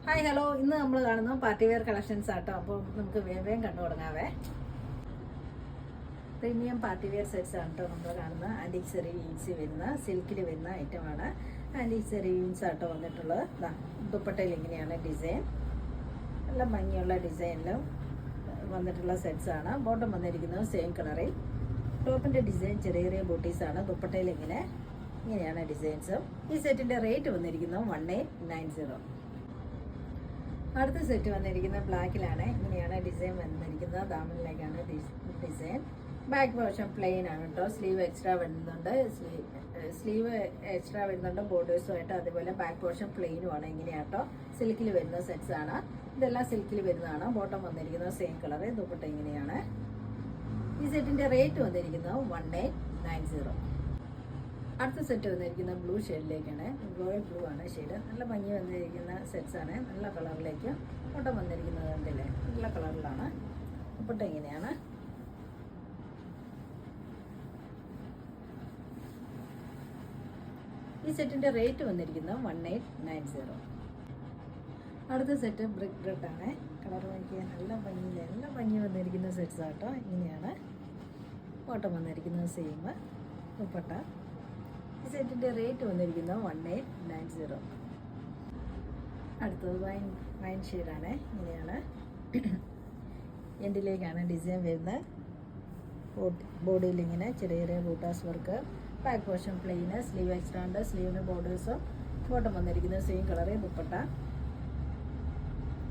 Hi hello, ഇന്ന് നമ്മൾ കാണുന്ന പാർട്ടി വെയർ കളക്ഷൻസ് ആട്ടോ. അപ്പോൾ നമുക്ക് വേഗം കണ്ടു തുടങ്ങാവേ. പ്രീമിയം പാർട്ടി വെയർ സെറ്റ്സ് ആണ് കേട്ടോ നമ്മൾ കാണുന്ന. ആൻറ്റിക് സെറി വീൻസ് വരുന്ന സിൽക്കിൽ വരുന്ന ഐറ്റമാണ്. ആൻറ്റിക് സെറി വീൻസ് ആട്ടോ വന്നിട്ടുള്ളത്. ദുപ്പട്ടയിൽ ഇങ്ങനെയാണ് ഡിസൈൻ. നല്ല ഭംഗിയുള്ള ഡിസൈനിലും വന്നിട്ടുള്ള സെറ്റ്സ് ആണ്. ബോട്ടം വന്നിരിക്കുന്നത് സെയിം കളറിൽ. ടോപ്പിൻ്റെ ഡിസൈൻ ചെറിയ ചെറിയ ബൂട്ടീസാണ്. ദുപ്പട്ടയിൽ ഇങ്ങനെയാണ് ഡിസൈൻസും. ഈ സെറ്റിൻ്റെ റേറ്റ് വന്നിരിക്കുന്നത് 1890. അടുത്ത സെറ്റ് വന്നിരിക്കുന്നത് ബ്ലാക്കിലാണ്. ഇങ്ങനെയാണ് ഡിസൈൻ വന്നിരിക്കുന്നത്. ദാമനിലേക്കാണ് ഡിസൈൻ. ബാക്ക് പോർഷൻ പ്ലെയിൻ ആണ് കേട്ടോ. സ്ലീവ് എക്സ്ട്രാ വരുന്നുണ്ട്. ബോർഡേഴ്സുമായിട്ട്. അതുപോലെ ബാക്ക് പോർഷൻ പ്ലെയിനുമാണ്. ഇങ്ങനെയാട്ടോ സിൽക്കിൽ വരുന്ന സെറ്റ്സ് ആണ്. ഇതെല്ലാം സിൽക്കിൽ വരുന്നതാണ്. ബോട്ടം വന്നിരിക്കുന്നത് സെയിം കളറ്. ദുപ്പട്ട ഇങ്ങനെയാണ്. ഈ സെറ്റിന്റെ റേറ്റ് വന്നിരിക്കുന്നത് 1890. അടുത്ത സെറ്റ് വന്നിരിക്കുന്നത് ബ്ലൂ ഷെയ്ഡിലേക്കാണ്. റോയൽ ബ്ലൂ ആണ് ഷെയ്ഡ്. നല്ല ഭംഗി വന്നിരിക്കുന്ന സെറ്റ്സ് ആണ്. നല്ല കളറിലേക്ക് ബോട്ടം വന്നിരിക്കുന്നത് കണ്ടില്ലേ, നല്ല കളറിലാണ്. ദുപ്പട്ട ഇങ്ങനെയാണ്. ഈ സെറ്റിന്റെ റേറ്റ് വന്നിരിക്കുന്നത് 1890. അടുത്ത സെറ്റ് ബ്രിക്ക് റെഡ് ആണ്. കളർ നോക്കിയാൽ നല്ല ഭംഗി വന്നിരിക്കുന്ന സെറ്റ്സ് ആട്ടോ. ഇങ്ങനെയാണ് ബോട്ടം വന്നിരിക്കുന്നത് സെയിം. ദുപ്പട്ട. ഈ സെറ്റിൻ്റെ റേറ്റ് വന്നിരിക്കുന്നത് 1890. അടുത്തത് വൈൻ ഷെയ്ഡാണ്. ഇങ്ങനെയാണ് എൻഡിലേക്കാണ് ഡിസൈൻ വരുന്നത്. ബോഡിയിൽ ഇങ്ങനെ ചെറിയ ചെറിയ ബൂട്ടാസ് വർക്ക്. ബാക്ക് പോർഷൻ പ്ലെയിന്. സ്ലീവ് എക്സ്ട്രാ ഉണ്ട്. സ്ലീവിന് ബോർഡേഴ്സും. ബോട്ടം വന്നിരിക്കുന്നത് സെയിം കളറ്. ദുപ്പട്ട.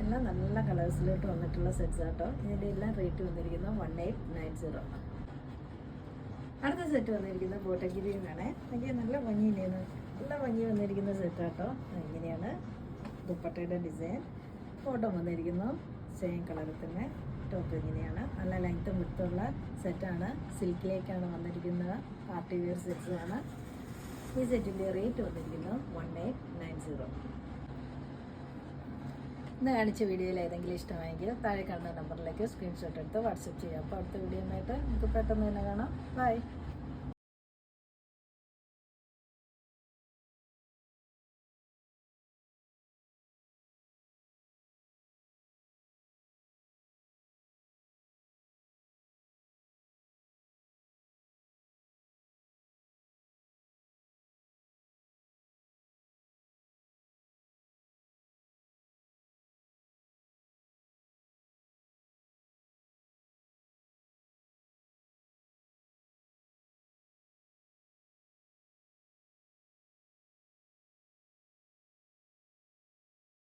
എല്ലാം നല്ല കളേഴ്സിലോട്ട് വന്നിട്ടുള്ള സെറ്റ്സ് ആട്ടോ. ഇതിൻ്റെ എല്ലാം റേറ്റ് വന്നിരിക്കുന്നത് 1890. അടുത്ത സെറ്റ് വന്നിരിക്കുന്നത് ബോട്ടഗിരിന്നാണ്. എനിക്ക് നല്ല ഭംഗിയില്ലേന്ന്, നല്ല ഭംഗി വന്നിരിക്കുന്ന സെറ്റാട്ടോ. ഇങ്ങനെയാണ് ദുപ്പട്ടയുടെ ഡിസൈൻ. ബോട്ടം വന്നിരിക്കുന്നു സെയിം കളറിൽ തന്നെ. ടോപ്പ് ഇങ്ങനെയാണ്. നല്ല ലെങ്ത്തും വിട്ടുള്ള സെറ്റാണ്. സിൽക്കിലേക്കാണ് വന്നിരിക്കുന്നത്. പാർട്ടി വെയർ സെറ്റ്സ് ആണ്. ഈ സെറ്റിൻ്റെ റേറ്റ് വന്നിരിക്കുന്നത് 1890. ഇന്ന് കാണിച്ച വീഡിയോയിൽ ഏതെങ്കിലും ഇഷ്ടമായെങ്കിൽ താഴെ കാണുന്ന നമ്പറിലേക്ക് സ്ക്രീൻഷോട്ട് എടുത്ത് വാട്സപ്പ് ചെയ്യാം. അപ്പോൾ അടുത്ത വീഡിയോ ആയിട്ട് നമുക്ക് പെട്ടെന്ന് തന്നെ കാണാം. ബൈ.